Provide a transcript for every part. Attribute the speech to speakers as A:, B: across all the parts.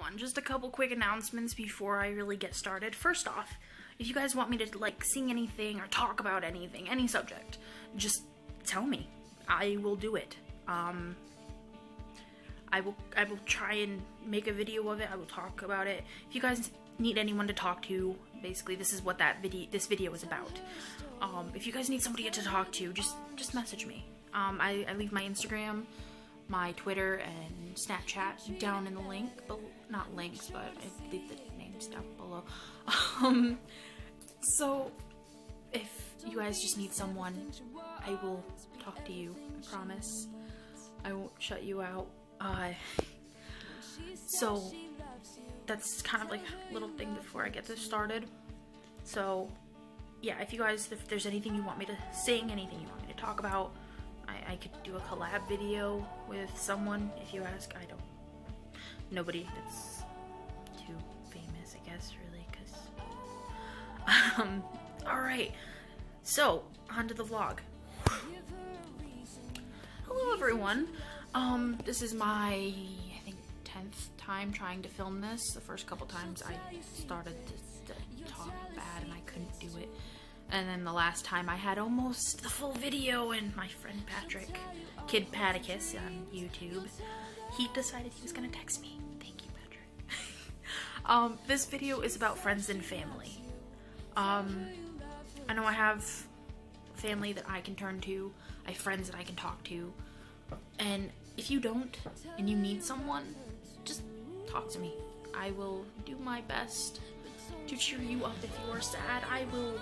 A: everyone, just a couple quick announcements before I really get started. First off, if you guys want me to like sing anything or talk about anything, any subject, just tell me. I will do it. I will try and make a video of it. I will talk about it. If you guys need anyone to talk to, basically this is what this video is about. If you guys need somebody to talk to, just message me. I leave my Instagram, my Twitter, and Snapchat down in the link, but not links, but I leave the names down below. So if you guys just need someone, I will talk to you. I promise. I won't shut you out. So that's kind of like a little thing before I get this started. So yeah, if there's anything you want me to sing, anything you want me to talk about, I could do a collab video with someone if you ask. Nobody that's too famous, I guess, really, because alright, so on to the vlog. Hello everyone. This is my, I think, 10th time trying to film this. The first couple times I started to talk bad and I couldn't do it. And then the last time I had almost the full video, and my friend Patrick, Kid Paticus on YouTube, he decided he was gonna text me. Thank you, Patrick. This video is about friends and family. I know I have family that I can turn to, I have friends that I can talk to, and if you don't, and you need someone, just talk to me. I will do my best to cheer you up if you are sad. I will,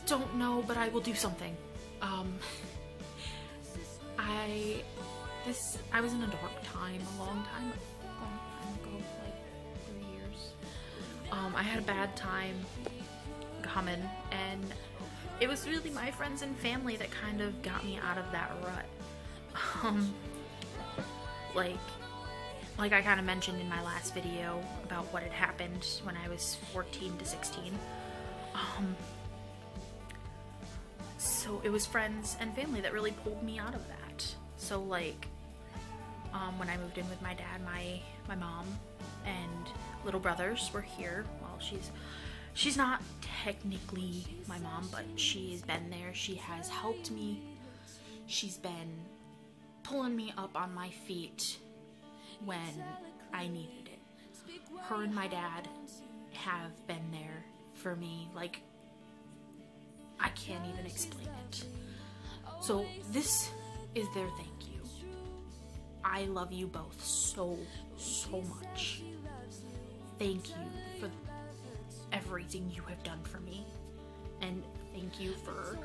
A: don't know, but I will do something. I was in a dark time a long time ago, like 3 years. I had a bad time coming, and it was really my friends and family that kind of got me out of that rut. Like I kind of mentioned in my last video about what had happened when I was 14 to 16. So it was friends and family that really pulled me out of that. So like, when I moved in with my dad, my mom and little brothers were here. Well, she's not technically my mom, but she's been there. She has helped me. She's been pulling me up on my feet when I needed it. Her and my dad have been there for me. Like, I can't even explain it. So this is their thank you. I love you both so much. Thank you for everything you have done for me, and thank you for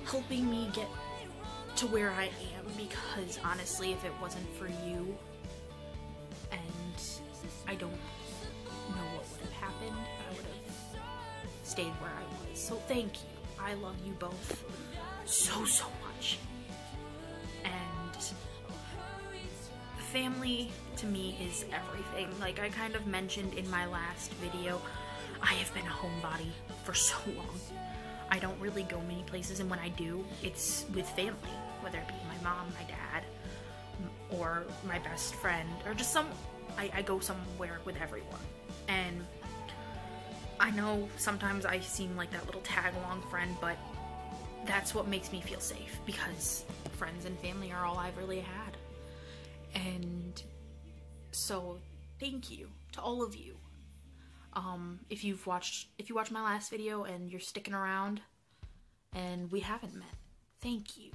A: helping me get to where I am, because honestly, if it wasn't for you, and I don't know what would have happened, I would have stayed where I was. So thank you. I love you both so much. And family to me is everything. Like I kind of mentioned in my last video, I have been a homebody for so long. I don't really go many places, and when I do, it's with family, whether it be my mom, my dad, or my best friend, or just I go somewhere with everyone. And I know sometimes I seem like that little tag-along friend, but that's what makes me feel safe, because friends and family are all I've really had. And so thank you to all of you. If you watched my last video and you're sticking around and we haven't met, thank you.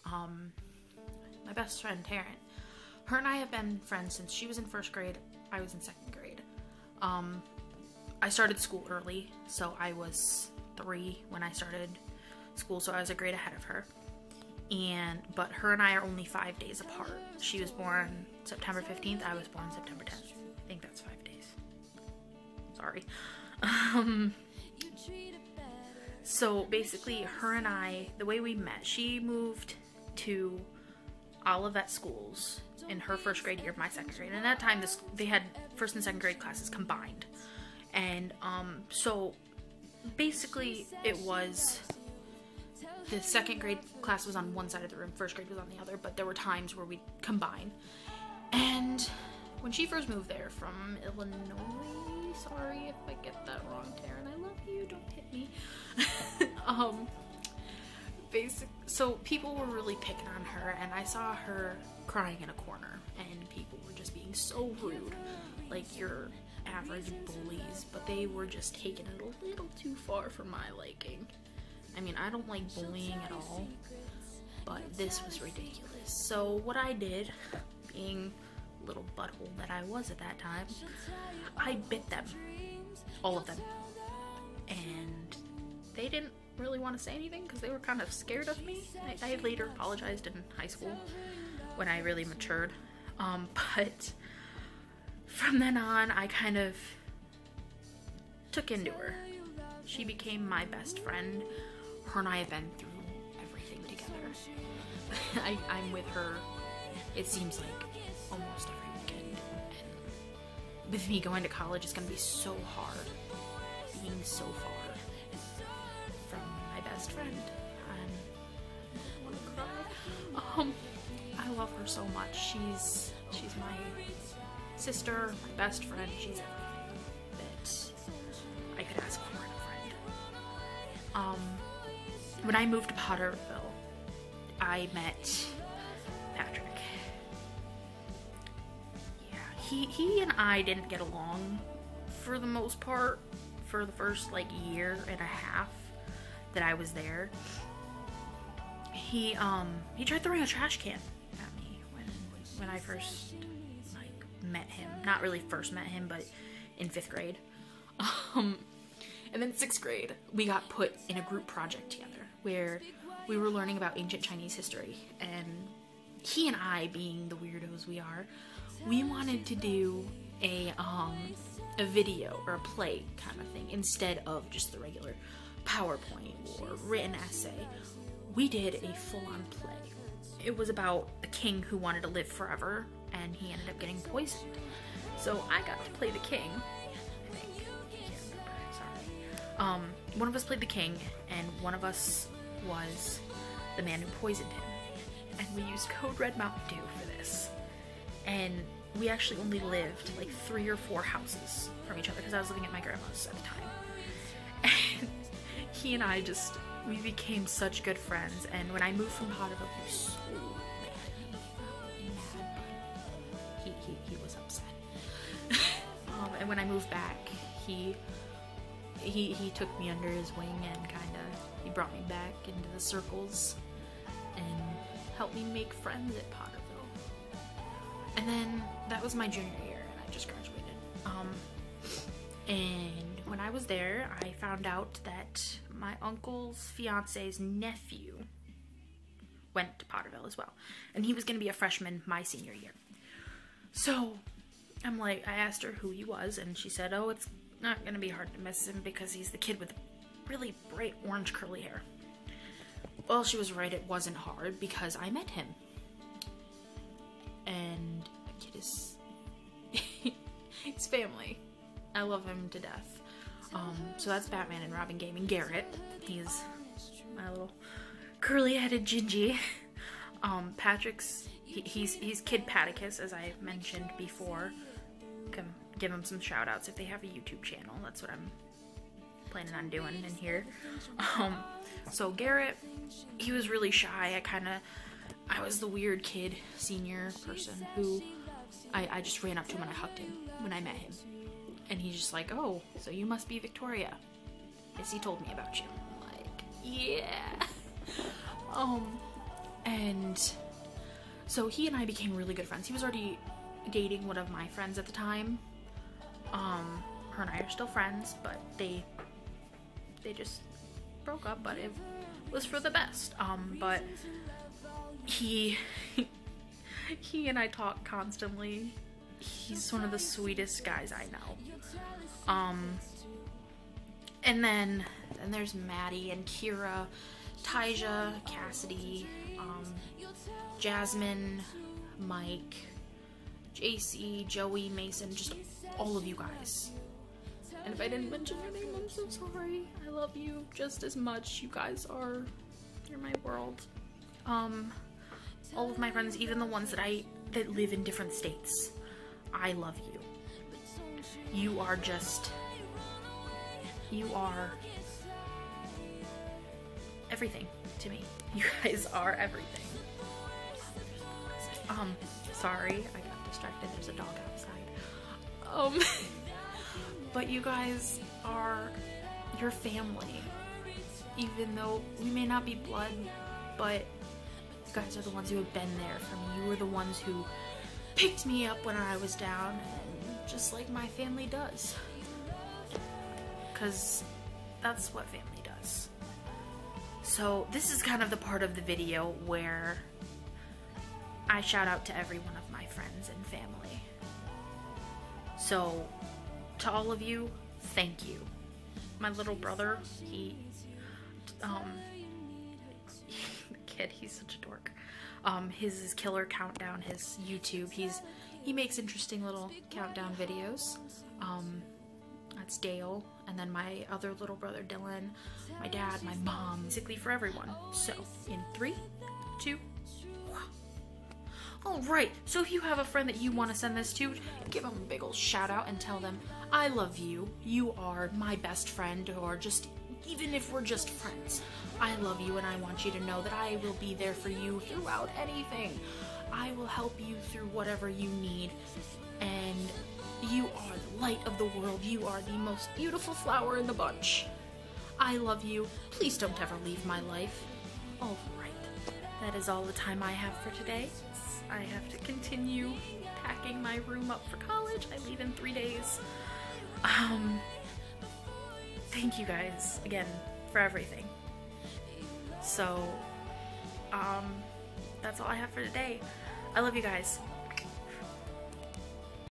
A: My best friend Taryn, her and I have been friends since she was in 1st grade, I was in 2nd grade. I started school early, so I was 3 when I started school, so I was a grade ahead of her. But her and I are only 5 days apart. She was born September 15th, I was born September 10th. I think that's 5 days. Sorry. So basically, her and I, the way we met, she moved to Olivet schools in her 1st grade year of my 2nd grade. And at that time, they had 1st and 2nd grade classes combined. And so basically it was, the 2nd grade class was on one side of the room, 1st grade was on the other, but there were times where we'd combine. And when she first moved there from Illinois, sorry if I get that wrong, Taryn, I love you, don't hit me. So people were really picking on her, and I saw her crying in a corner, and people were just being so rude, like your average bullies, but they were just taking it a little too far for my liking. I mean, I don't like bullying at all, but this was ridiculous. So what I did, being little butthole that I was at that time, I bit them, all of them, and they didn't really want to say anything because they were kind of scared of me. I later apologized in high school when I really matured, but from then on I kind of took into her. She became my best friend. Her and I have been through everything together. I'm with her, it seems like, almost every weekend. And with me going to college, it's going to be so hard being so far from my best friend. I want to cry. I love her so much. She's my sister, my best friend. She's everything that I could ask for in a friend. When I moved to Potterville, I met Patrick. Yeah, he and I didn't get along for the most part for the first like year and a half that I was there. He tried throwing a trash can at me when I first like met him. Not really first met him, but in 5th grade. And then 6th grade, we got put in a group project together where we were learning about ancient Chinese history, and he and I, being the weirdos we are, we wanted to do a video or a play kind of thing instead of just the regular PowerPoint or written essay. We did a full-on play. It was about a king who wanted to live forever, and he ended up getting poisoned. So I got to play the king. I think. I can't remember. Sorry. One of us played the king, and one of us was the man who poisoned him. And we used Code Red Mountain Dew for this. And we actually only lived like 3 or 4 houses from each other because I was living at my grandma's at the time. And he and I we became such good friends. And when I moved from Potterville, he was so mad, but he was upset. And when I moved back, he took me under his wing and he brought me back into the circles and helped me make friends at Potterville. And then that was my junior year, and I just graduated. And when I was there, I found out that my uncle's fiance's nephew went to Potterville as well, and he was going to be a freshman my senior year. So I'm like, I asked her who he was, and she said, oh, it's not going to be hard to miss him because he's the kid with really bright orange curly hair. Well, she was right, it wasn't hard because I met him. And the kid is he's family. I love him to death. So that's Batman and Robin Gaming. Garrett, he's my little curly-headed Gingy. Patrick's he's Kid Paticus, as I've mentioned before. Come give him some shout outs if they have a YouTube channel. That's what I'm planning on doing in here. So Garrett, he was really shy. I was the weird kid, senior person who I just ran up to him and I hugged him when I met him. And he's just like, oh, so you must be Victoria. Yes, he told me about you. I'm like, yeah. And so he and I became really good friends. He was already dating one of my friends at the time. Her and I are still friends, but they just broke up, but it was for the best. But he and I talk constantly. He's one of the sweetest guys I know. And then there's Maddie and Kira, Tyja, Cassidy, Jasmine, Mike, JC, Joey, Mason, just all of you guys. And if I didn't mention your name, I'm so sorry. I love you just as much. You guys you're my world. All of my friends, even the ones that live in different states. I love you. You are everything to me. You guys are everything. Sorry, I got distracted. There's a dog outside. But you guys are your family. Even though we may not be blood, but you guys are the ones who have been there for me. You were the ones who picked me up when I was down, and just like my family does. 'Cause that's what family does. So this is kind of the part of the video where I shout out to every one of my friends and family. So to all of you, thank you. My little brother, the kid, he's such a dork. His is Killer Countdown, his YouTube. He makes interesting little countdown videos. That's Dale, and then my other little brother Dylan, my dad, my mom, basically for everyone. So in 3, 2, 1. Alright, so if you have a friend that you want to send this to, give them a big ol' shout out and tell them, I love you, you are my best friend, or just, even if we're just friends, I love you and I want you to know that I will be there for you throughout anything. I will help you through whatever you need, and you are the light of the world. You are the most beautiful flower in the bunch. I love you. Please don't ever leave my life. Alright, that is all the time I have for today. I have to continue packing my room up for college. I leave in 3 days. Thank you guys again for everything. So, that's all I have for today. I love you guys.